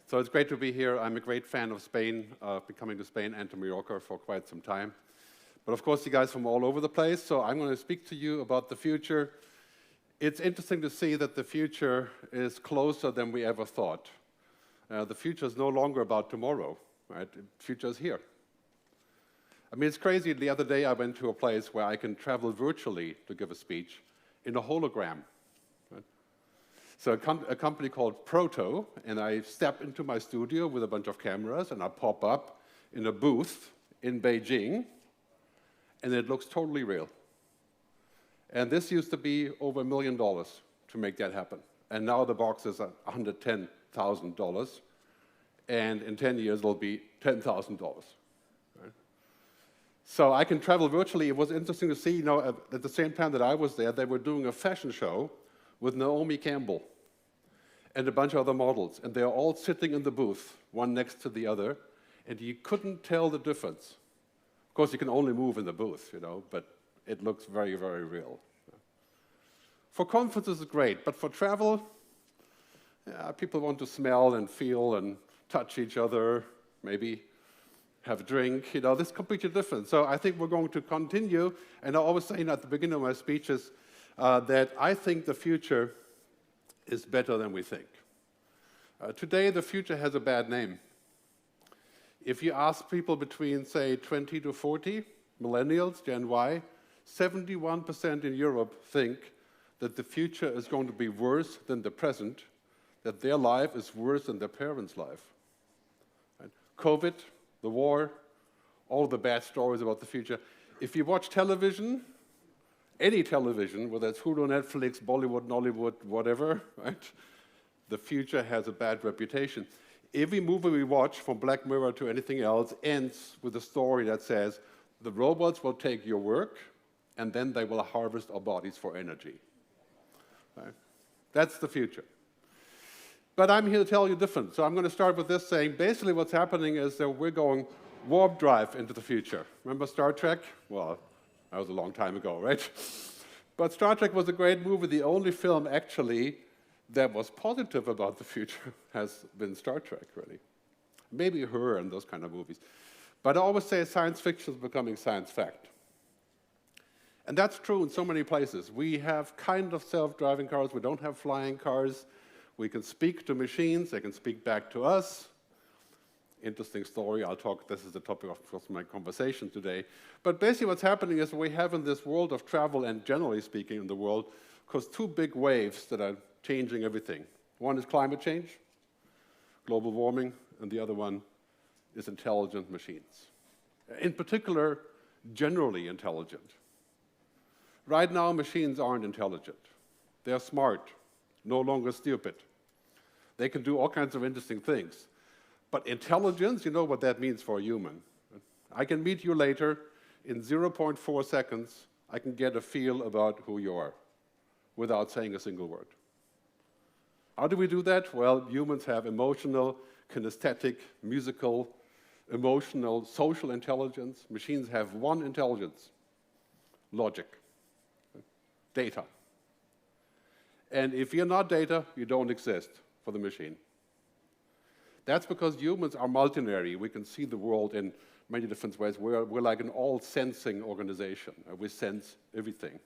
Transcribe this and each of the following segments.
So it's great to be here. I'm a great fan of Spain. I've been coming to Spain and to Mallorca for quite some time. But of course, you guys from all over the place, so I'm going to speak to you about the future. It's interesting to see that the future is closer than we ever thought. The future is no longer about tomorrow, right? The future is here. I mean, it's crazy. The other day, I went to a place where I can travel virtually to give a speech in a hologram. Right? So a company called Proto, and I step into my studio with a bunch of cameras, and I pop up in a booth in Beijing, and it looks totally real. And this used to be over $1 million to make that happen. And now the box is $110,000, and in 10 years it'll be $10,000. Right? So I can travel virtually. It was interesting to see, at the same time that I was there, they were doing a fashion show with Naomi Campbell and a bunch of other models, and they're all sitting in the booth, one next to the other, and you couldn't tell the difference. Of course, you can only move in the booth, but it looks very, very real. For conferences, it's great, but for travel, people want to smell and feel and touch each other, maybe have a drink. This is completely different. So I think we're going to continue, and I always say at the beginning of my speeches that I think the future is better than we think. Today, the future has a bad name. If you ask people between, say, 20 to 40, millennials, Gen Y, 71% in Europe think that the future is going to be worse than the present, that their life is worse than their parents' life. Right? COVID, the war, all the bad stories about the future. If you watch television, any television, whether it's Hulu, Netflix, Bollywood, Nollywood, whatever, right? The future has a bad reputation. Every movie we watch, from Black Mirror to anything else, ends with a story that says, the robots will take your work, and then they will harvest our bodies for energy. Right? That's the future. But I'm here to tell you different. So I'm going to start with this saying, basically what's happening is that we're going warp drive into the future. Remember Star Trek? Well, that was a long time ago, right? But Star Trek was a great movie. The only film, actually, that was positive about the future has been Star Trek, really. Maybe Her and those kind of movies. But I always say science fiction is becoming science fact. And that's true in so many places. We have kind of self-driving cars. We don't have flying cars. We can speak to machines. They can speak back to us. Interesting story. This is the topic of my conversation today. But basically what's happening is we have in this world of travel, and generally speaking in the world, because two big waves that are changing everything. One is climate change, global warming, and the other one is intelligent machines. In particular, generally intelligent. Right now, machines aren't intelligent. They're smart, no longer stupid. They can do all kinds of interesting things. But intelligence, you know what that means for a human. I can meet you later. In 0.4 seconds, I can get a feel about who you are without saying a single word. How do we do that? Well, humans have emotional, kinesthetic, musical, emotional, social intelligence. Machines have one intelligence: logic, data. And if you're not data, you don't exist for the machine. That's because humans are multinary. We can see the world in many different ways. We're like an all-sensing organization. We sense everything.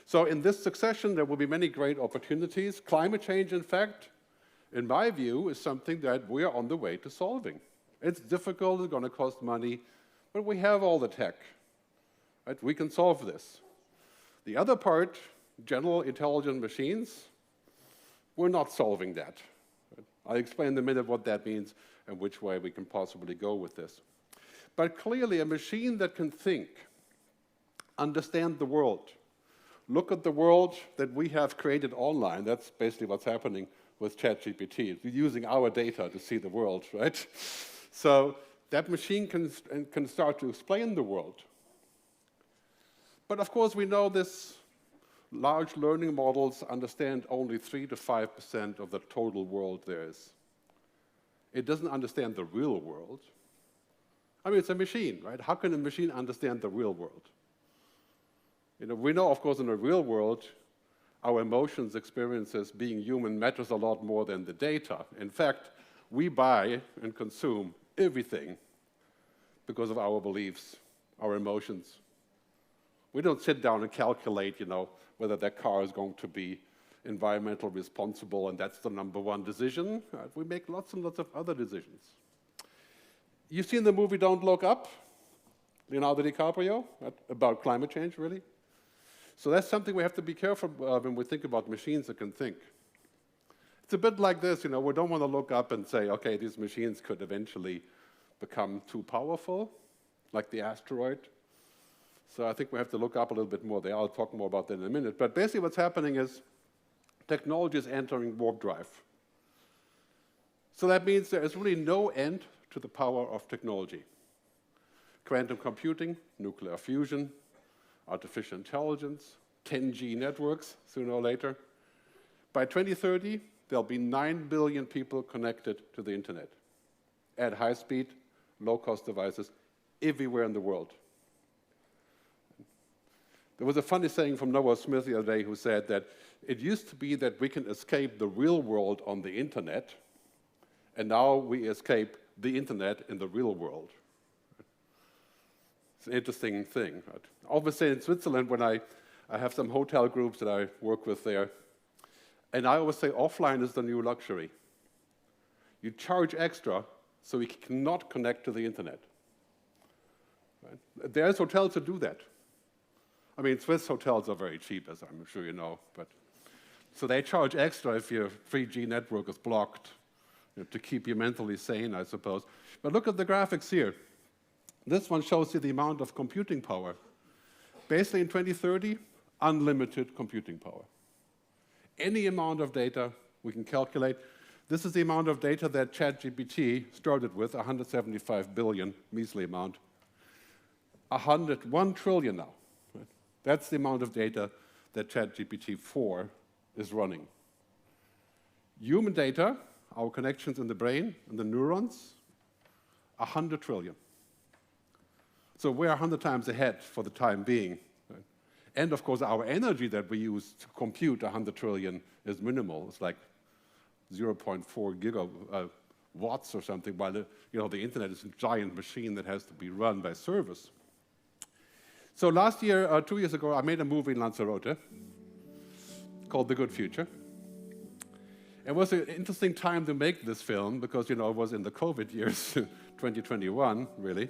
So in this succession, there will be many great opportunities. Climate change, in fact, in my view, is something that we are on the way to solving. It's difficult, it's going to cost money, but we have all the tech. Right? We can solve this. The other part, general intelligent machines, we're not solving that. I'll explain in a minute what that means and which way we can possibly go with this. But clearly, a machine that can think, understand the world, look at the world that we have created online. That's basically what's happening with ChatGPT. We're using our data to see the world, right? So that machine can start to explain the world. But of course, we know this large learning models understand only 3 to 5% of the total world there is. It doesn't understand the real world. I mean, it's a machine, right? How can a machine understand the real world? We know, of course, in the real world, our emotions, experiences, being human matters a lot more than the data. In fact, We buy and consume everything because of our beliefs, our emotions. We don't sit down and calculate, whether that car is going to be environmentally responsible, and that's the number one decision. We make lots and lots of other decisions. You've seen the movie Don't Look Up, Leonardo DiCaprio, about climate change, really. So that's something we have to be careful when we think about machines that can think. It's a bit like this, we don't want to look up and say, okay, these machines could eventually become too powerful, like the asteroid. So I think we have to look up a little bit more there. I'll talk more about that in a minute. But basically what's happening is technology is entering warp drive. So that means there is really no end to the power of technology. Quantum computing, nuclear fusion, artificial intelligence, 10G networks, sooner or later. By 2030, there'll be 9 billion people connected to the internet at high speed, low-cost devices everywhere in the world. There was a funny saying from Noah Smith the other day who said that it used to be that we can escape the real world on the internet, and now we escape the internet in the real world. It's an interesting thing. I always say in Switzerland, when I have some hotel groups that I work with there, and I always say offline is the new luxury. You charge extra so we cannot connect to the internet. Right? There's hotels that do that. I mean, Swiss hotels are very cheap, as I'm sure you know. So they charge extra if your 3G network is blocked, to keep you mentally sane, I suppose. But look at the graphics here. This one shows you the amount of computing power. Basically, in 2030, unlimited computing power. Any amount of data we can calculate. This is the amount of data that ChatGPT started with, 175 billion, measly amount. 1 trillion now. Right? That's the amount of data that ChatGPT-4 is running. Human data, our connections in the brain and the neurons, 100 trillion. So we're 100 times ahead for the time being. Right? And of course, our energy that we use to compute 100 trillion is minimal. It's like 0.4 gigawatts or something, while the internet is a giant machine that has to be run by servers. So last year, 2 years ago, I made a movie in Lanzarote called The Good Future. It was an interesting time to make this film because, it was in the COVID years, 2021, really.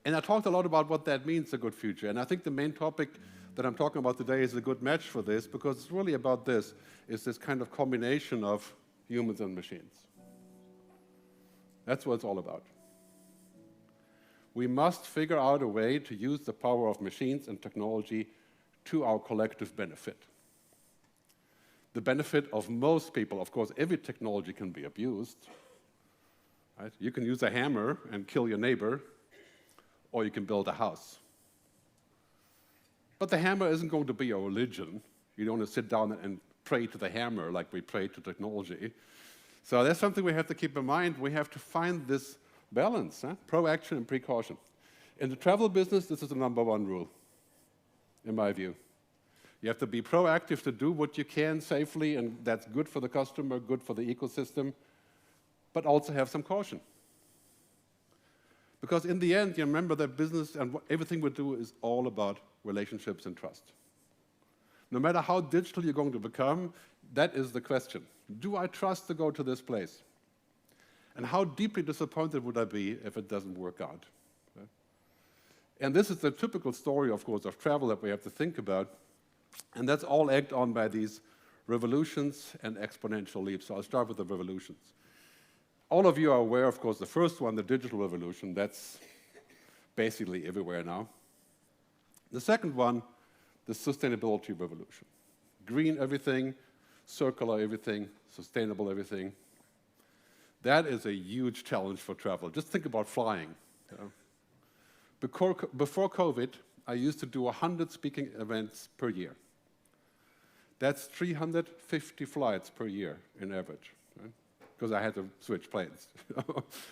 And I talked a lot about what that means, the good future. And I think the main topic that I'm talking about today is a good match for this because it's really about this, is this kind of combination of humans and machines. That's what it's all about. We must figure out a way to use the power of machines and technology to our collective benefit. The benefit of most people, of course, every technology can be abused. Right? You can use a hammer and kill your neighbor, or you can build a house. But the hammer isn't going to be a religion. You don't want to sit down and pray to the hammer like we pray to technology. So that's something we have to keep in mind. We have to find this balance, proaction and precaution. In the travel business, this is the number one rule, in my view. You have to be proactive to do what you can safely, and that's good for the customer, good for the ecosystem, but also have some caution. Because in the end, you remember that business and everything we do is all about relationships and trust. No matter how digital you're going to become, that is the question. Do I trust to go to this place? And how deeply disappointed would I be if it doesn't work out? Okay? And this is the typical story, of course, of travel that we have to think about. And that's all egged on by these revolutions and exponential leaps. So I'll start with the revolutions. All of you are aware, of course, the first one, the digital revolution, that's basically everywhere now. The second one, the sustainability revolution. Green everything, circular everything, sustainable everything. That is a huge challenge for travel. Just think about flying. Before COVID, I used to do 100 speaking events per year. That's 350 flights per year in average. Because I had to switch planes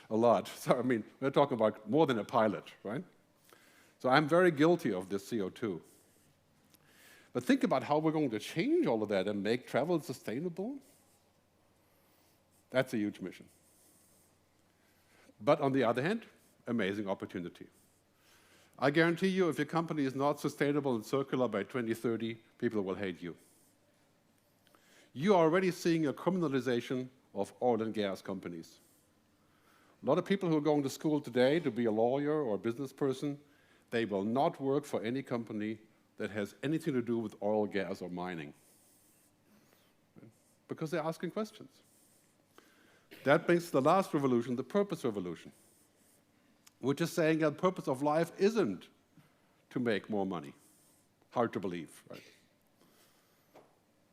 a lot. So, I mean, we're talking about more than a pilot, right? So I'm very guilty of this CO2. But think about how we're going to change all of that and make travel sustainable. That's a huge mission. But on the other hand, amazing opportunity. I guarantee you, if your company is not sustainable and circular by 2030, people will hate you. You are already seeing a criminalization of oil and gas companies. A lot of people who are going to school today to be a lawyer or a business person, they will not work for any company that has anything to do with oil, gas, or mining. Because they're asking questions. That brings to the last revolution, the purpose revolution, which is saying that the purpose of life isn't to make more money. Hard to believe, right?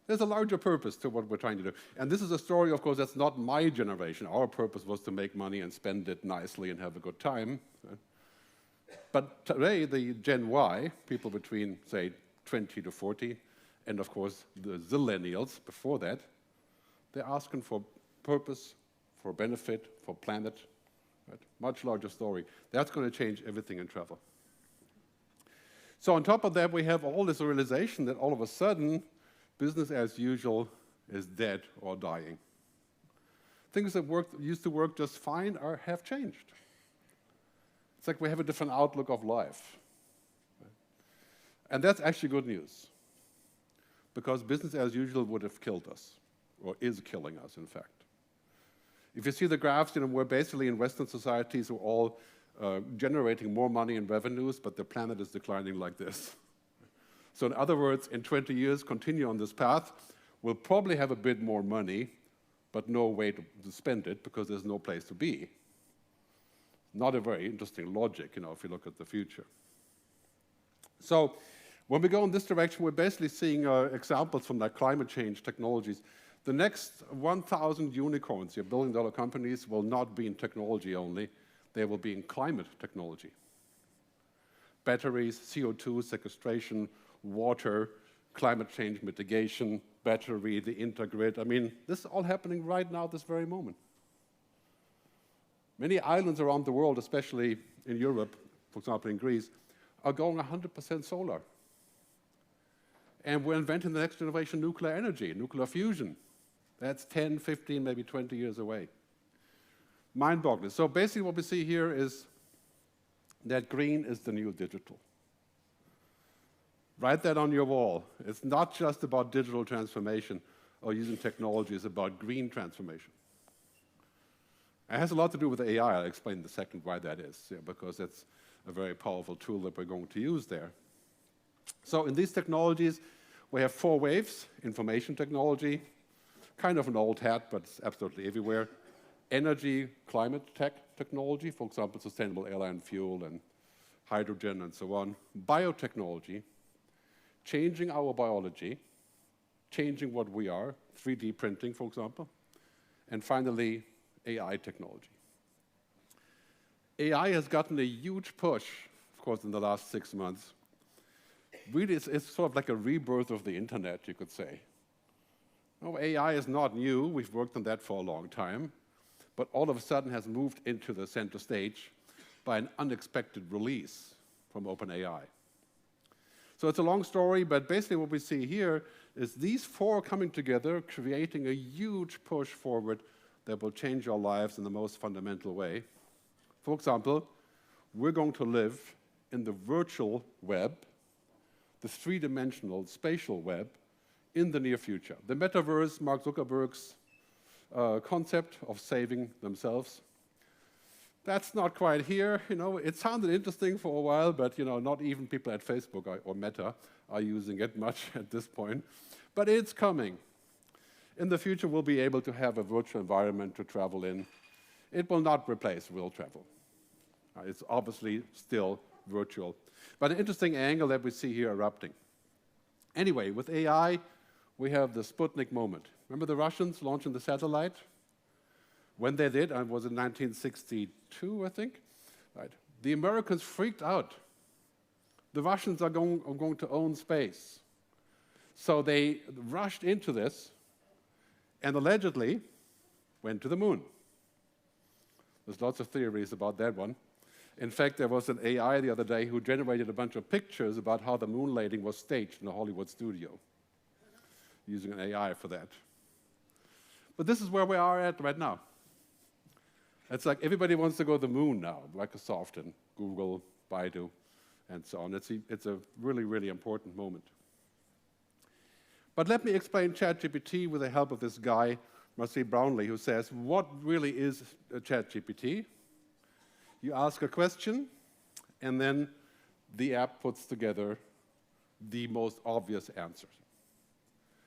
There's a larger purpose to what we're trying to do. And this is a story, of course, that's not my generation. Our purpose was to make money and spend it nicely and have a good time. But today, the Gen Y, people between, say, 20 to 40, and of course, the zillennials before that, they're asking for purpose, for benefit, for planet. Right? Much larger story. That's going to change everything in travel. So on top of that, we have all this realization that all of a sudden, business as usual is dead or dying. Things that used to work just fine have changed. It's like we have a different outlook of life. And that's actually good news, because business as usual would have killed us, or is killing us, in fact. If you see the graphs, we're basically in Western societies, we're all generating more money and revenues, but the planet is declining like this. So in other words, in 20 years, continue on this path, we'll probably have a bit more money, but no way to spend it because there's no place to be. Not a very interesting logic, if you look at the future. So when we go in this direction, we're basically seeing examples from like climate change technologies. The next 1,000 unicorns, your billion-dollar companies, will not be in technology only. They will be in climate technology. Batteries, CO2 sequestration, water, climate change mitigation, battery, the intergrid. I mean, this is all happening right now, this very moment. Many islands around the world, especially in Europe, for example in Greece, are going 100% solar. And we're inventing the next generation nuclear energy, nuclear fusion. That's 10, 15, maybe 20 years away. Mind-boggling. So basically what we see here is that green is the new digital. Write that on your wall. It's not just about digital transformation or using technology, it's about green transformation. It has a lot to do with AI. I'll explain in a second why that is, because it's a very powerful tool that we're going to use there. So in these technologies, we have 4 waves: information technology, kind of an old hat, but it's absolutely everywhere. Energy, climate technology, for example, sustainable airline fuel and hydrogen and so on. Biotechnology, changing our biology, changing what we are, 3D printing, for example. And finally, AI technology. AI has gotten a huge push, of course, in the last 6 months. Really, it's sort of like a rebirth of the internet, you could say. No, AI is not new. We've worked on that for a long time. But all of a sudden has moved into the center stage by an unexpected release from OpenAI. So it's a long story, but basically what we see here is these 4 coming together, creating a huge push forward that will change our lives in the most fundamental way. For example, we're going to live in the virtual web, the 3-dimensional spatial web, in the near future. The metaverse, Mark Zuckerberg's concept of saving themselves. That's not quite here. It sounded interesting for a while, but not even people at Facebook or Meta are using it much at this point. But it's coming. In the future, we'll be able to have a virtual environment to travel in. It will not replace real travel. It's obviously still virtual. But an interesting angle that we see here erupting. Anyway, with AI, we have the Sputnik moment. Remember the Russians launching the satellite? When they did, it was in 1962, I think. Right. The Americans freaked out. The Russians are going to own space. So they rushed into this and allegedly went to the moon. There's lots of theories about that one. In fact, there was an AI the other day who generated a bunch of pictures about how the moon landing was staged in a Hollywood studio, using an AI for that. But this is where we are at right now. It's like everybody wants to go to the moon now, Microsoft and Google, Baidu, and so on. It's a really, really important moment. But let me explain ChatGPT with the help of this guy, Marcy Brownlee, who says, what really is a ChatGPT? You ask a question, and then the app puts together the most obvious answers.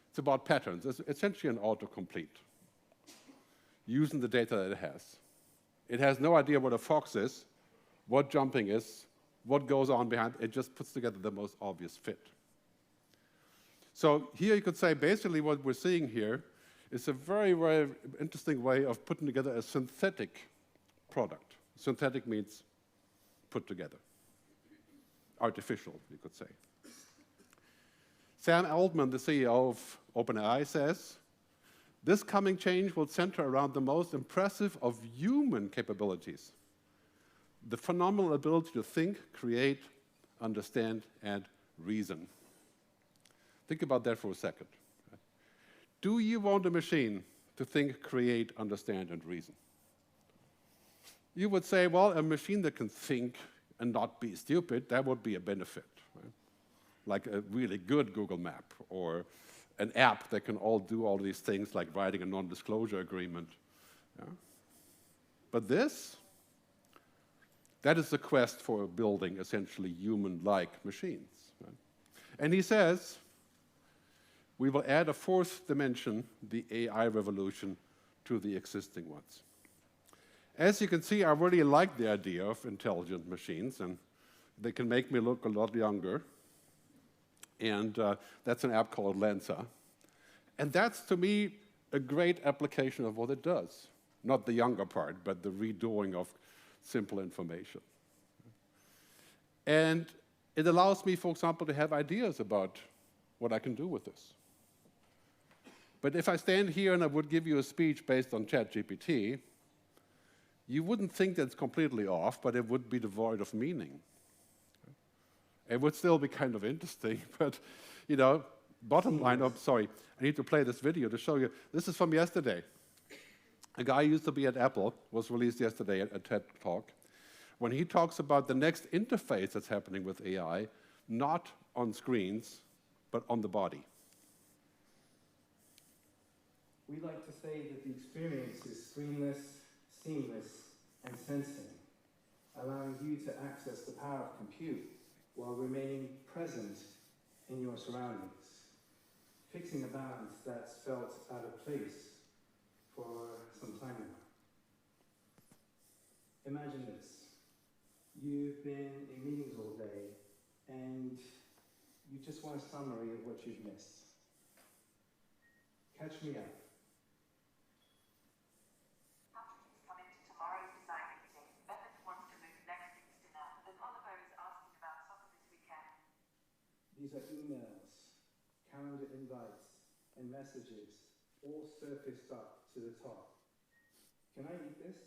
It's about patterns. It's essentially an autocomplete, using the data that it has. It has no idea what a fox is, what jumping is, what goes on behind. It just puts together the most obvious fit. So here you could say basically what we're seeing here is a very, very interesting way of putting together a synthetic product. Synthetic means put together. Artificial, you could say. Sam Altman, the CEO of OpenAI, says, this coming change will center around the most impressive of human capabilities, the phenomenal ability to think, create, understand, and reason. Think about that for a second. Do you want a machine to think, create, understand, and reason? You would say, well, a machine that can think and not be stupid, that would be a benefit. Right? Like a really good Google map, or an app that can do all these things, like writing a non-disclosure agreement. Yeah? But this, that is the quest for building essentially human-like machines. Right? And he says, we will add a fourth dimension, the AI revolution, to the existing ones. As you can see, I really like the idea of intelligent machines, and they can make me look a lot younger. And that's an app called Lensa. And that's, to me, a great application of what it does. Not the younger part, but the redoing of simple information. And it allows me, for example, to have ideas about what I can do with this. But if I stand here and I would give you a speech based on ChatGPT, you wouldn't think that it's completely off, but it would be devoid of meaning. It would still be kind of interesting, but, you know, bottom line, oh, sorry, I need to play this video to show you. This is from yesterday. A guy who used to be at Apple, was released yesterday at a TED Talk, when he talks about the next interface that's happening with AI, not on screens, but on the body. We like to say that the experience is screenless, seamless, and sensing, allowing you to access the power of compute while remaining present in your surroundings, fixing a balance that's felt out of place for some time now. Imagine this. You've been in meetings all day, and you just want a summary of what you've missed. Catch me up. These are emails, calendar invites, and messages, all surfaced up to the top. Can I eat this?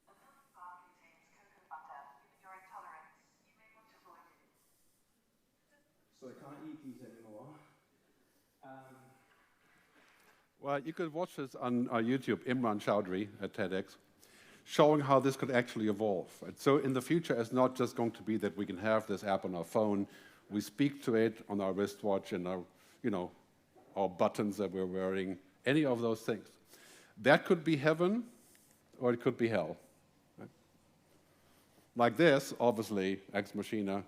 A milk bar contains cocoa butter. Given your intolerance, you may want to avoid it. So I can't eat these anymore. Well, you could watch this on YouTube, Imran Chowdhury at TEDx, showing how this could actually evolve. Right? So in the future, it's not just going to be that we can have this app on our phone, we speak to it on our wristwatch and our, our buttons that we're wearing, any of those things. That could be heaven, or it could be hell. Right? Like this, obviously, Ex Machina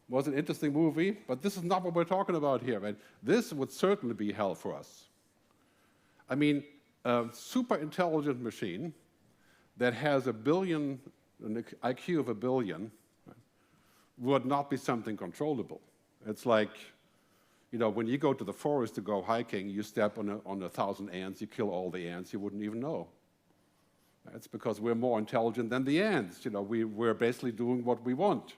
was an interesting movie, but this is not what we're talking about here. Right? This would certainly be hell for us. I mean, a super intelligent machine that has an IQ of 1 billion, right, would not be something controllable. It's like, when you go to the forest to go hiking, you step on 1,000 ants, you kill all the ants, you wouldn't even know. It's because we're more intelligent than the ants. We're basically doing what we want.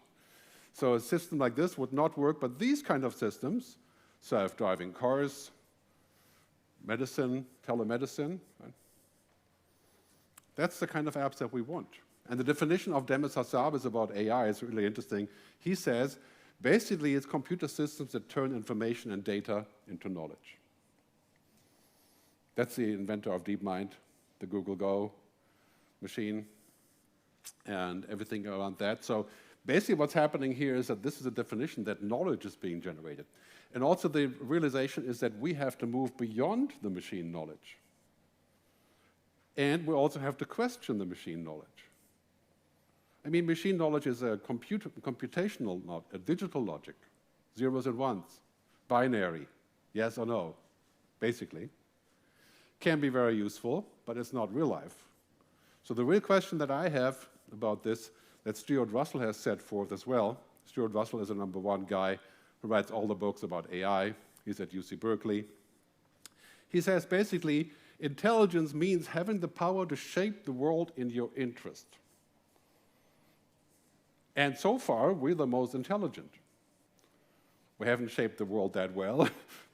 So a system like this would not work, but these kind of systems, self-driving cars, medicine, telemedicine, right? That's the kind of apps that we want. And the definition of Demis Hassab is about AI is really interesting. He says Basically, it's computer systems that turn information and data into knowledge. That's the inventor of DeepMind, the Google Go machine, and everything around that. So basically what's happening here is that this is a definition that knowledge is being generated. And also the realization is that we have to move beyond the machine knowledge. And we also have to question the machine knowledge. I mean, machine knowledge is a computational, not a digital logic. Zeros and ones, binary, yes or no, basically. Can be very useful, but it's not real life. So the real question that I have about this, that Stuart Russell has set forth as well. Stuart Russell is the #1 guy who writes all the books about AI. He's at UC Berkeley. He says basically, intelligence means having the power to shape the world in your interest. And so far, we're the most intelligent. We haven't shaped the world that well,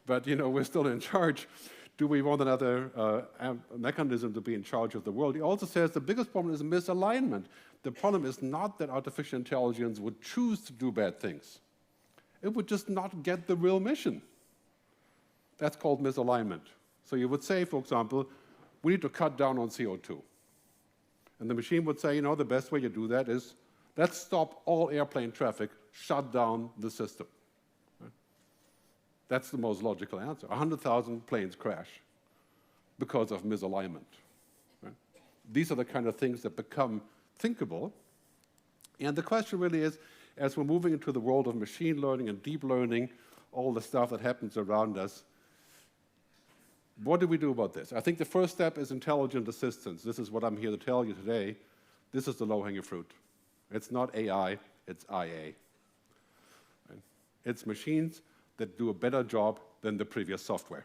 but we're still in charge. Do we want another mechanism to be in charge of the world? He also says the biggest problem is misalignment. The problem is not that artificial intelligence would choose to do bad things. It would just not get the real mission. That's called misalignment. So you would say, for example, we need to cut down on CO2. And the machine would say, the best way to do that is, let's stop all airplane traffic, shut down the system. Right? That's the most logical answer. 100,000 planes crash because of misalignment. Right? These are the kind of things that become thinkable. And the question really is, as we're moving into the world of machine learning and deep learning, all the stuff that happens around us, what do we do about this? I think the first step is intelligent assistance. This is what I'm here to tell you today. This is the low-hanging fruit. It's not AI, it's IA. Right? It's machines that do a better job than the previous software.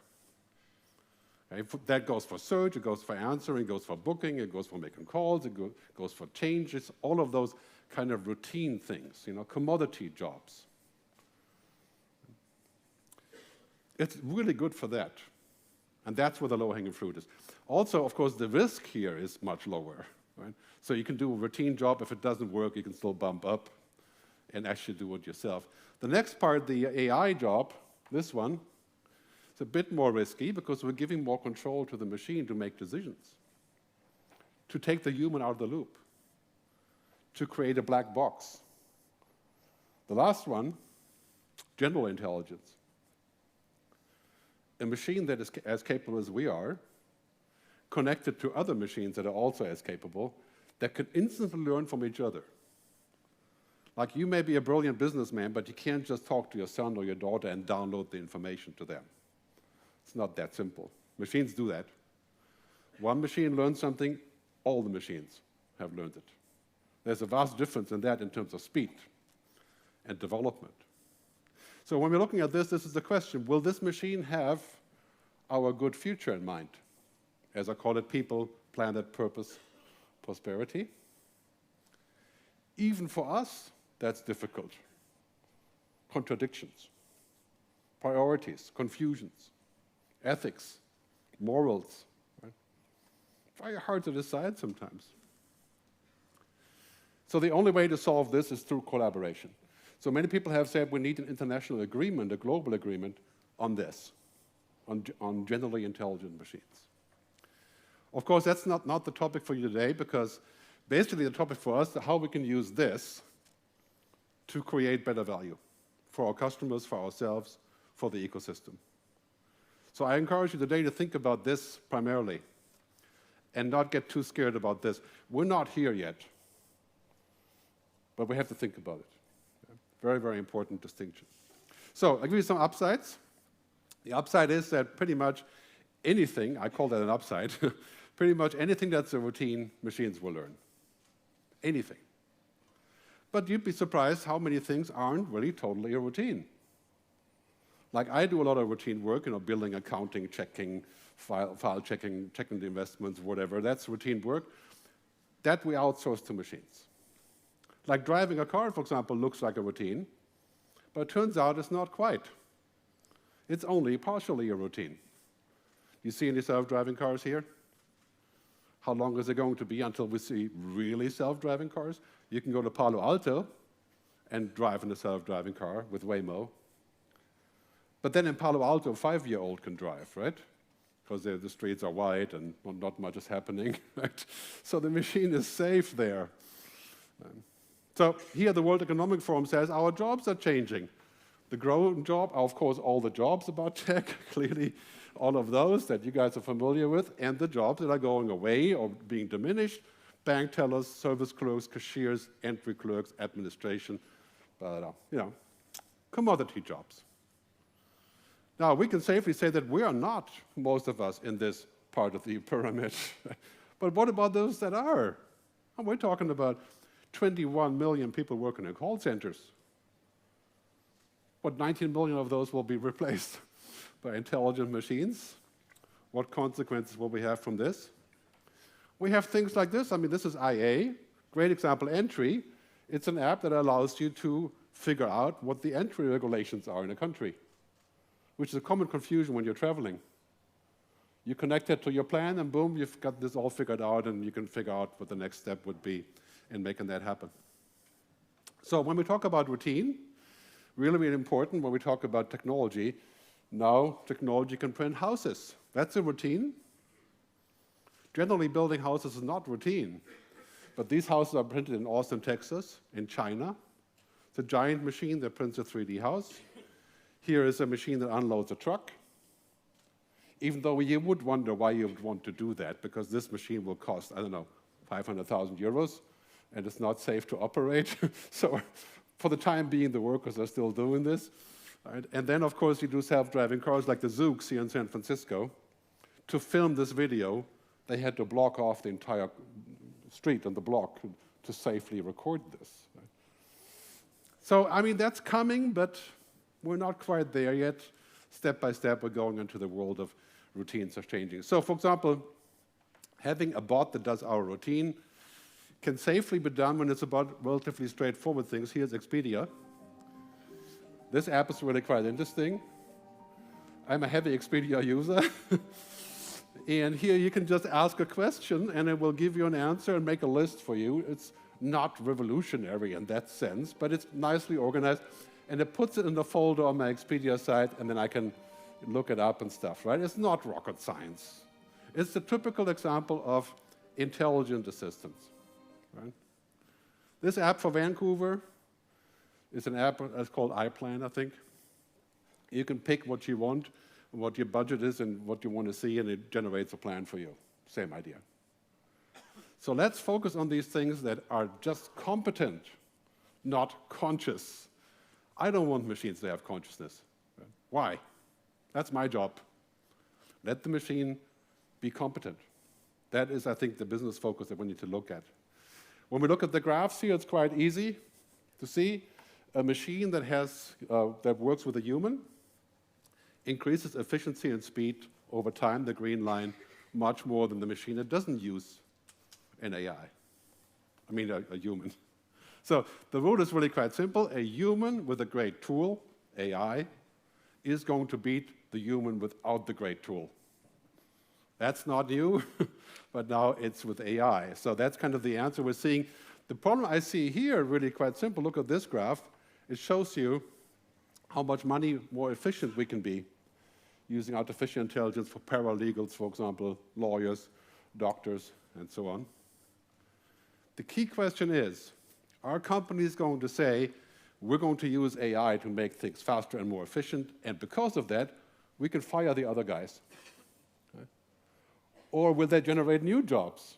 Okay? That goes for search, it goes for answering, it goes for booking, it goes for making calls, it goes for changes, all of those kind of routine things, commodity jobs. It's really good for that. And that's where the low-hanging fruit is. Also, of course, the risk here is much lower. Right? So you can do a routine job. If it doesn't work, you can still bump up and actually do it yourself. The next part, the AI job, this one, it's a bit more risky because we're giving more control to the machine to make decisions, to take the human out of the loop, to create a black box. The last one, general intelligence. A machine that is as capable as we are, connected to other machines that are also as capable, that can instantly learn from each other. Like you may be a brilliant businessman, but you can't just talk to your son or your daughter and download the information to them. It's not that simple. Machines do that. One machine learns something, all the machines have learned it. There's a vast difference in that in terms of speed and development. So when we're looking at this is the question, will this machine have our good future in mind? As I call it, people, planet, purpose, prosperity. Even for us, that's difficult. Contradictions, priorities, confusions, ethics, morals. Right? Very hard to decide sometimes. So the only way to solve this is through collaboration. So many people have said we need an international agreement, a global agreement on this, on generally intelligent machines. Of course, that's not the topic for you today, because basically the topic for us is how we can use this to create better value for our customers, for ourselves, for the ecosystem. So I encourage you today to think about this primarily and not get too scared about this. We're not here yet, but we have to think about it. Very, very important distinction. So I'll give you some upsides. The upside is that pretty much anything, I call that an upside, pretty much anything that's a routine, machines will learn. Anything. But you'd be surprised how many things aren't really totally a routine. Like I do a lot of routine work, building, accounting, checking, file checking, checking the investments, whatever. That's routine work. That we outsource to machines. Like driving a car, for example, looks like a routine, but it turns out it's not quite. It's only partially a routine. You see any self-driving cars here? How long is it going to be until we see really self-driving cars? You can go to Palo Alto and drive in a self-driving car with Waymo. But then in Palo Alto, a 5-year-old can drive, right? Because the streets are wide and not much is happening, right? So the machine is safe there. So here the World Economic Forum says our jobs are changing. The growing job are, of course, all the jobs about tech, clearly all of those that you guys are familiar with, and the jobs that are going away or being diminished: bank tellers, service clerks, cashiers, entry clerks, administration, commodity jobs. Now, we can safely say that we are not, most of us, in this part of the pyramid. But what about those that are? And we're talking about 21 million people working in call centers. What, 19 million of those will be replaced by intelligent machines? What consequences will we have from this? We have things like this. I mean, this is IA. Great example, Entry. It's an app that allows you to figure out what the entry regulations are in a country, which is a common confusion when you're traveling. You connect it to your plan, and boom, you've got this all figured out, and you can figure out what the next step would be in making that happen. So when we talk about routine, really, really important when we talk about technology, now technology can print houses. That's a routine. Generally, building houses is not routine, but these houses are printed in Austin, Texas, in China. It's a giant machine that prints a 3D house. Here is a machine that unloads a truck, even though you would wonder why you would want to do that, because this machine will cost, I don't know, 500,000 euros, and it's not safe to operate. So for the time being, the workers are still doing this. Right? And then, of course, you do self-driving cars like the Zooks here in San Francisco. To film this video, they had to block off the entire street and the block to safely record this. Right? So, I mean, that's coming, but we're not quite there yet. Step by step, we're going into the world of routines are changing. So, for example, having a bot that does our routine can safely be done when it's about relatively straightforward things. Here's Expedia. This app is really quite interesting. I'm a heavy Expedia user. And here you can just ask a question, and it will give you an answer and make a list for you. It's not revolutionary in that sense, but it's nicely organized. And it puts it in the folder on my Expedia site, and then I can look it up and stuff, right? It's not rocket science. It's the typical example of intelligent assistance, right? This app for Vancouver is an app that's called iPlan, I think. You can pick what you want, what your budget is, and what you want to see, and it generates a plan for you. Same idea. So let's focus on these things that are just competent, not conscious. I don't want machines to have consciousness. Why? That's my job. Let the machine be competent. That is, I think, the business focus that we need to look at. When we look at the graphs here, it's quite easy to see. A machine that that works with a human increases efficiency and speed over time, the green line, much more than the machine that doesn't use an AI. I mean, a human. So the rule is really quite simple. A human with a great tool, AI, is going to beat the human without the great tool. That's not new, but now it's with AI. So that's kind of the answer we're seeing. The problem I see here, really quite simple. Look at this graph. It shows you how much money more efficient we can be using artificial intelligence for paralegals, for example, lawyers, doctors, and so on. The key question is, are companies going to say, we're going to use AI to make things faster and more efficient, and because of that, we can fire the other guys? Right? Or will they generate new jobs?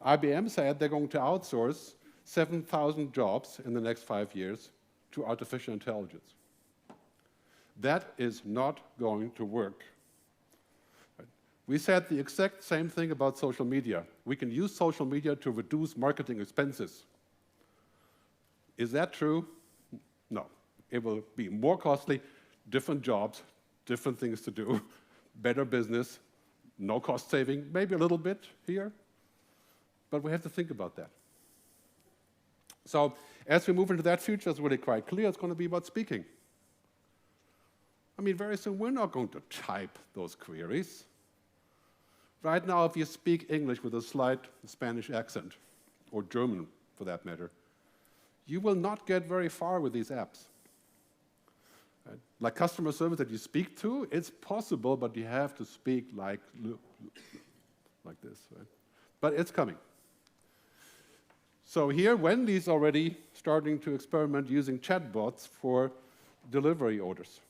IBM said they're going to outsource 7,000 jobs in the next 5 years to artificial intelligence. That is not going to work. Right? We said the exact same thing about social media. We can use social media to reduce marketing expenses. Is that true? No. It will be more costly, different jobs, different things to do, better business, no cost saving, maybe a little bit here, but we have to think about that. So as we move into that future, it's really quite clear it's going to be about speaking. I mean, very soon we're not going to type those queries. Right now, if you speak English with a slight Spanish accent, or German for that matter, you will not get very far with these apps. Right? Like customer service that you speak to, it's possible, but you have to speak like this. Right? But it's coming. So here, Wendy's already starting to experiment using chatbots for delivery orders.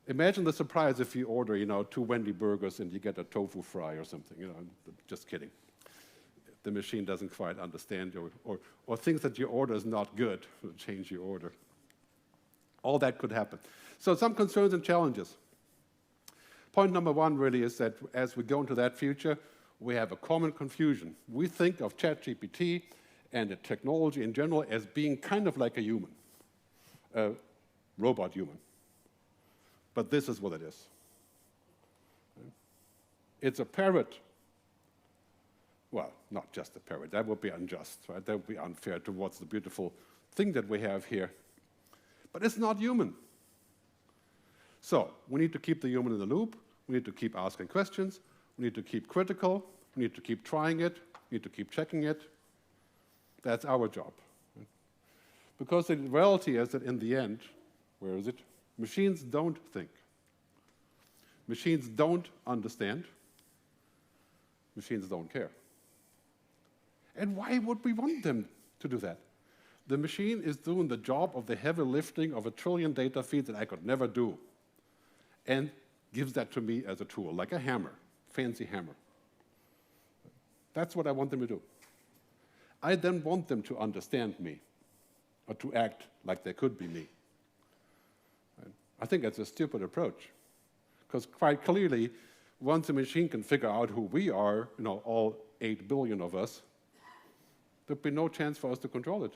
Imagine the surprise if you order, 2 Wendy burgers and you get a tofu fry or something. Just kidding. The machine doesn't quite understand or thinks that your order is not good, it'll change your order. All that could happen. So some concerns and challenges. Point number 1 really is that as we go into that future, we have a common confusion. We think of ChatGPT and the technology in general as being kind of like a human, a robot human. But this is what it is. It's a parrot. Well, not just a parrot. That would be unjust, right? That would be unfair towards the beautiful thing that we have here. But it's not human. So we need to keep the human in the loop. We need to keep asking questions. We need to keep critical. We need to keep trying it. We need to keep checking it. That's our job. Because the reality is that in the end, where is it? Machines don't think. Machines don't understand. Machines don't care. And why would we want them to do that? The machine is doing the job of the heavy lifting of 1 trillion data feeds that I could never do, and gives that to me as a tool, like a hammer, fancy hammer. That's what I want them to do. I then want them to understand me, or to act like they could be me. I think that's a stupid approach, because quite clearly, once a machine can figure out who we are, all 8 billion of us, there'd be no chance for us to control it.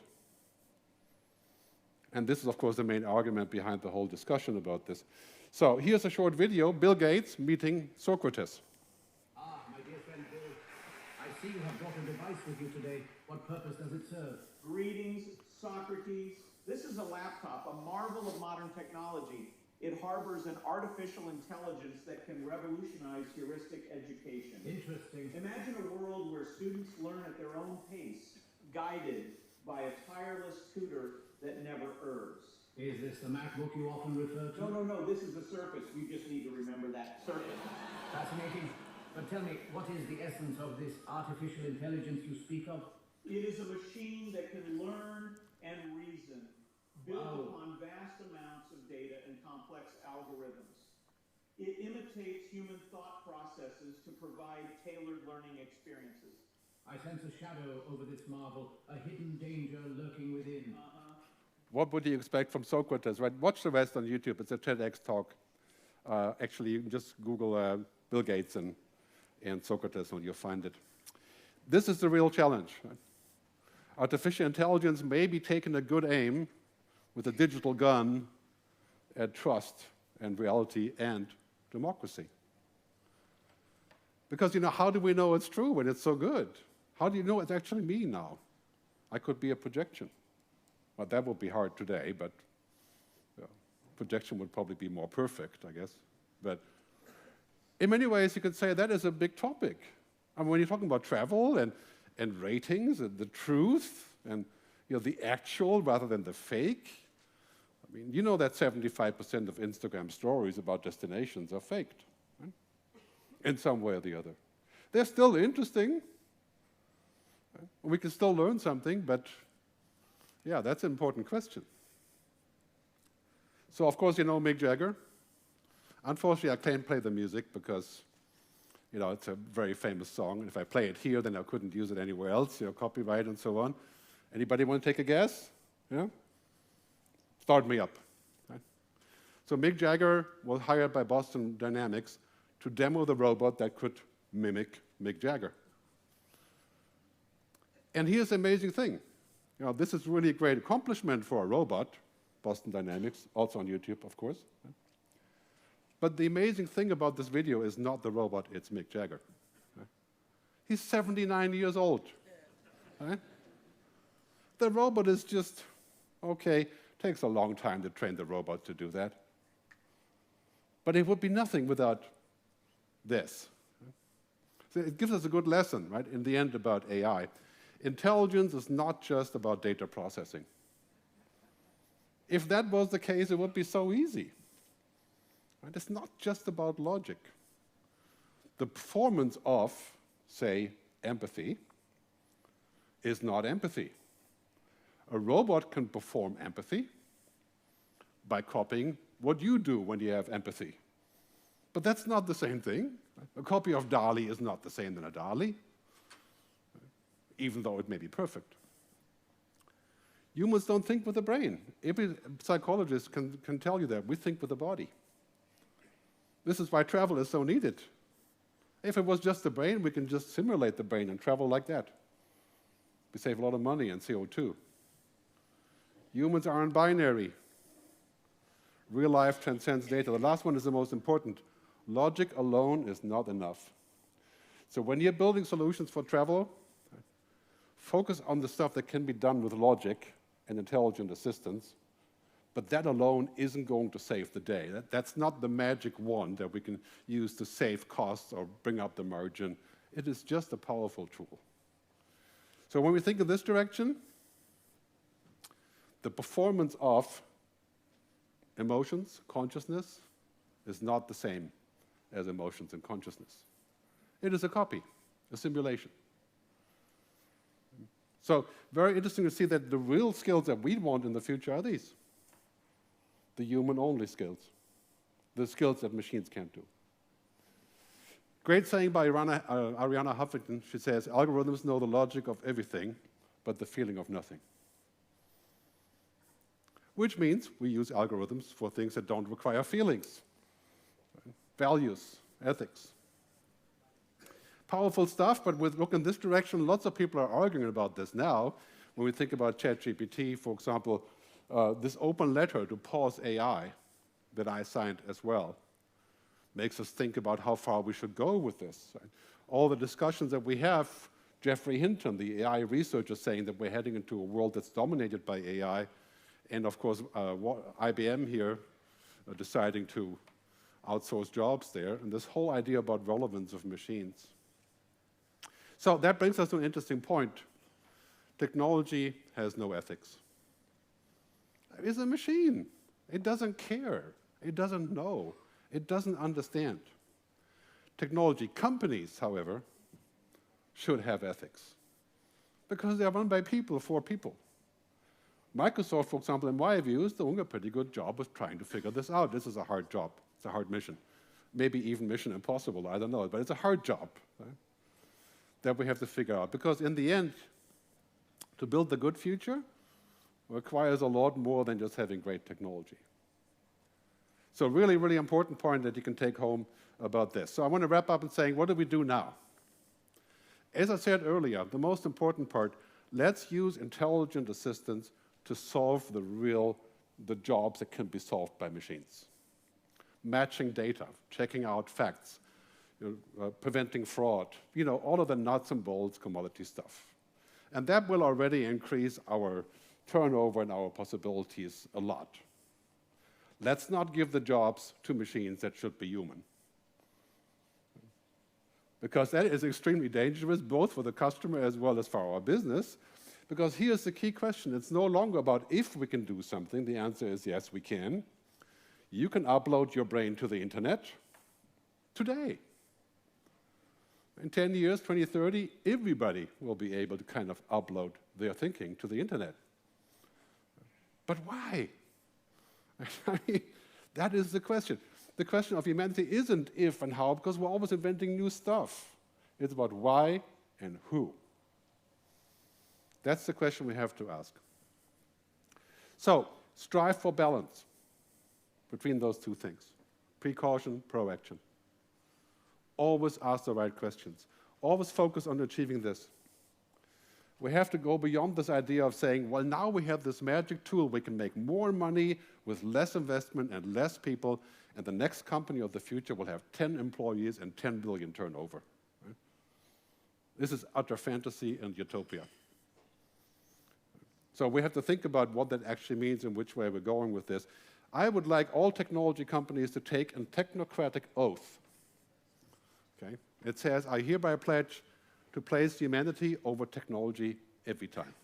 And this is, of course, the main argument behind the whole discussion about this. So here's a short video, Bill Gates meeting Socrates. My dear friend Bill, I see you have brought a device with you today. What purpose does it serve? Greetings, Socrates. This is a laptop, a marvel of modern technology. It harbors an artificial intelligence that can revolutionize heuristic education. Interesting. Imagine a world where students learn at their own pace, guided by a tireless tutor that never errs. Is this the MacBook you often refer to? No, this is the Surface. You just need to remember that. Surface. Fascinating. But tell me, what is the essence of this artificial intelligence you speak of? It is a machine that can learn and reason, built upon vast amounts of data and complex algorithms. It imitates human thought processes to provide tailored learning experiences. I sense a shadow over this marvel, a hidden danger lurking within. What would you expect from Socrates, right? Watch the rest on YouTube. It's a TEDx talk. Actually, you can just Google Bill Gates and Socrates and you'll find it. This is the real challenge. Right? Artificial intelligence may be taking a good aim with a digital gun at trust and reality and democracy. Because, how do we know it's true when it's so good? How do you know it's actually me now? I could be a projection. Well, that would be hard today, but projection would probably be more perfect, I guess. But in many ways, you could say that is a big topic. I mean, when you're talking about travel and ratings and the truth and the actual rather than the fake, I mean, you know that 75% of Instagram stories about destinations are faked, right? In some way or the other. They're still interesting. Right? We can still learn something, but yeah, that's an important question. So, of course, Mick Jagger. Unfortunately, I can't play the music because, it's a very famous song. And if I play it here, then I couldn't use it anywhere else, copyright and so on. Anybody want to take a guess? Yeah? Start me up. Right? So Mick Jagger was hired by Boston Dynamics to demo the robot that could mimic Mick Jagger. And here's the amazing thing. This is really a great accomplishment for a robot, Boston Dynamics, also on YouTube, of course. But the amazing thing about this video is not the robot, it's Mick Jagger. He's 79 years old. Right? The robot is just, okay, takes a long time to train the robot to do that. But it would be nothing without this. So it gives us a good lesson, right, in the end about AI. Intelligence is not just about data processing. If that was the case, it would be so easy. Right? It's not just about logic. The performance of, say, empathy is not empathy. A robot can perform empathy by copying what you do when you have empathy. But that's not the same thing. A copy of DALL-E is not the same than a DALL-E, even though it may be perfect. Humans don't think with the brain. Every psychologist can tell you that. We think with the body. This is why travel is so needed. If it was just the brain, we can just simulate the brain and travel like that. We save a lot of money and CO2. Humans aren't binary. Real life transcends data. The last one is the most important. Logic alone is not enough. So when you're building solutions for travel, focus on the stuff that can be done with logic and intelligent assistance, but that alone isn't going to save the day. That's not the magic wand that we can use to save costs or bring up the margin. It is just a powerful tool. So when we think in this direction, the performance of emotions, consciousness, is not the same as emotions and consciousness. It is a copy, a simulation. So very interesting to see that the real skills that we want in the future are these. The human-only skills. The skills that machines can't do. Great saying by Arianna Huffington. She says, algorithms know the logic of everything, but the feeling of nothing. Which means we use algorithms for things that don't require feelings, values, ethics. Powerful stuff, but with look in this direction, lots of people are arguing about this now. When we think about ChatGPT, for example, this open letter to pause AI that I signed as well makes us think about how far we should go with this. Right? All the discussions that we have, Jeffrey Hinton, the AI researcher, saying that we're heading into a world that's dominated by AI, and of course, IBM here deciding to outsource jobs there, and this whole idea about relevance of machines. So that brings us to an interesting point. Technology has no ethics. It is a machine. It doesn't care. It doesn't know. It doesn't understand. Technology companies, however, should have ethics because they are run by people for people. Microsoft, for example, in my view, is doing a pretty good job of trying to figure this out. This is a hard job. It's a hard mission. Maybe even mission impossible, I don't know, but it's a hard job, right, that we have to figure out. Because in the end, to build the good future requires a lot more than just having great technology. So really, really important point that you can take home about this. So I want to wrap up in saying, what do we do now? As I said earlier, the most important part, let's use intelligent assistance to solve the jobs that can be solved by machines. Matching data, checking out facts, preventing fraud, all of the nuts and bolts commodity stuff. And that will already increase our turnover and our possibilities a lot. Let's not give the jobs to machines that should be human. Because that is extremely dangerous, both for the customer as well as for our business. Because here's the key question. It's no longer about if we can do something. The answer is yes, we can. You can upload your brain to the internet today. In 10 years, 2030, everybody will be able to kind of upload their thinking to the internet. But why? I mean, that is the question. The question of humanity isn't if and how, because we're always inventing new stuff. It's about why and who. That's the question we have to ask. So, strive for balance between those two things. Precaution, proaction. Always ask the right questions. Always focus on achieving this. We have to go beyond this idea of saying, well, now we have this magic tool. We can make more money with less investment and less people, and the next company of the future will have 10 employees and 10 billion turnover. Right? This is utter fantasy and utopia. So we have to think about what that actually means and which way we're going with this. I would like all technology companies to take a technocratic oath. Okay? It says, I hereby pledge to place humanity over technology every time.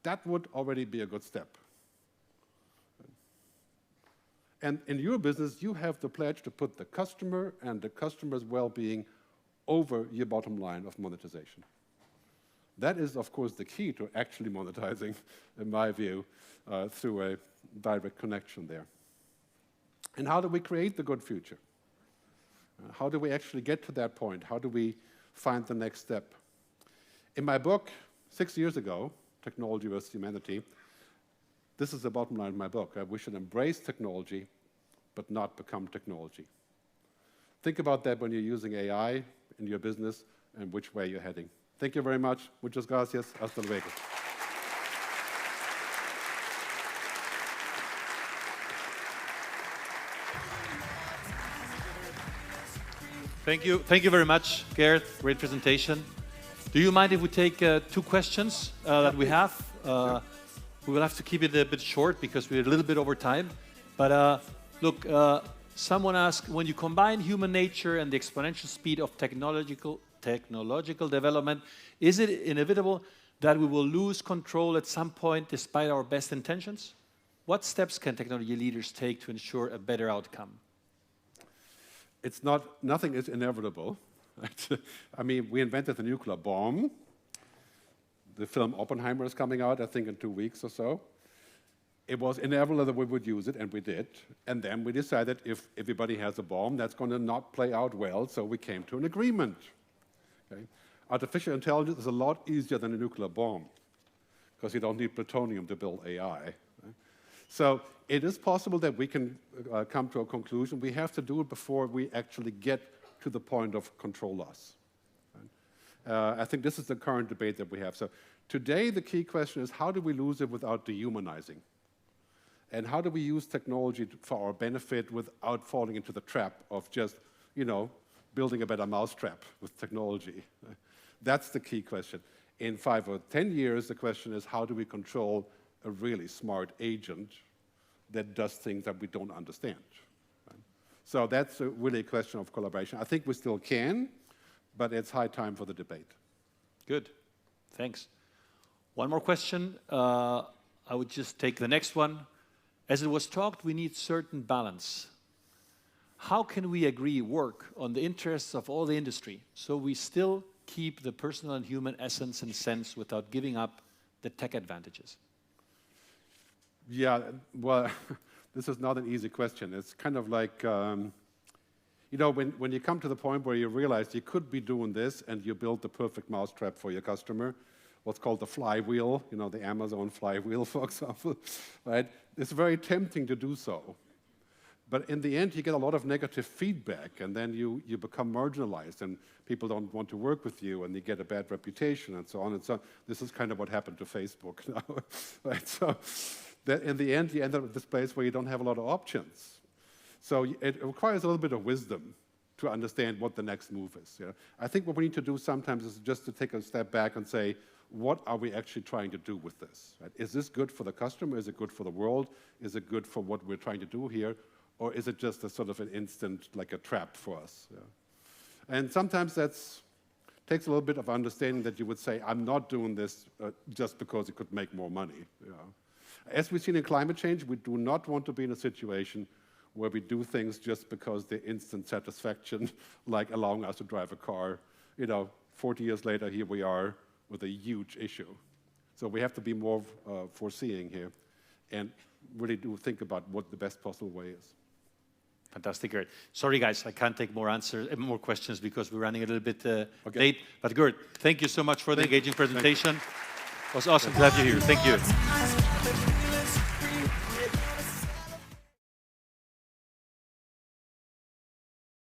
That would already be a good step. And in your business, you have the pledge to put the customer and the customer's well-being over your bottom line of monetization. That is, of course, the key to actually monetizing, in my view, through a direct connection there. And how do we create the good future? How do we actually get to that point? How do we find the next step? In my book, 6 years ago, Technology versus Humanity, this is the bottom line of my book. We should embrace technology, but not become technology. Think about that when you're using AI in your business and which way you're heading. Thank you very much. Muchas gracias. Hasta luego. Thank you very much, Gerd. Great presentation. Do you mind if we take 2 questions that we have? We will have to keep it a bit short because we're a little bit over time. But look, someone asked, when you combine human nature and the exponential speed of technological development, is it inevitable that we will lose control at some point despite our best intentions? What steps can technology leaders take to ensure a better outcome? It's not, nothing is inevitable. Right? I mean, we invented the nuclear bomb. The film Oppenheimer is coming out, I think, in 2 weeks or so. It was inevitable that we would use it, and we did. And then we decided if everybody has a bomb, that's going to not play out well, so we came to an agreement. Okay? Artificial intelligence is a lot easier than a nuclear bomb, because you don't need plutonium to build AI. Right? So it is possible that we can come to a conclusion. We have to do it before we actually get to the point of control loss. I think this is the current debate that we have. So today, the key question is, how do we lose it without dehumanizing? And how do we use technology for our benefit without falling into the trap of just, building a better mousetrap with technology? That's the key question. In 5 or 10 years, the question is, how do we control a really smart agent that does things that we don't understand? Right? So that's really a question of collaboration. I think we still can, but it's high time for the debate. Good, thanks. One more question. I would just take the next one. As it was talked, we need certain balance. How can we work on the interests of all the industry so we still keep the personal and human essence and sense without giving up the tech advantages? Yeah, well, this is not an easy question. It's kind of like, when you come to the point where you realize you could be doing this and you build the perfect mousetrap for your customer, what's called the flywheel, the Amazon flywheel, for example, right? It's very tempting to do so. But in the end, you get a lot of negative feedback, and then you become marginalized, and people don't want to work with you, and you get a bad reputation, and so on and so on. This is kind of what happened to Facebook now, right? So that in the end, you end up at this place where you don't have a lot of options. So it requires a little bit of wisdom to understand what the next move is. I think what we need to do sometimes is just to take a step back and say, what are we actually trying to do with this? Right? Is this good for the customer? Is it good for the world? Is it good for what we're trying to do here? Or is it just a sort of an instant, like a trap for us? And sometimes that takes a little bit of understanding that you would say, I'm not doing this just because it could make more money. As we've seen in climate change, we do not want to be in a situation where we do things just because they're instant satisfaction, like allowing us to drive a car. 40 years later, here we are with a huge issue. So we have to be more foreseeing here and really do think about what the best possible way is. Fantastic, Gerd. Sorry, guys, I can't take more questions because we're running a little bit late. But Gerd, thank you so much for the engaging presentation. It was awesome to have you here. Thank you.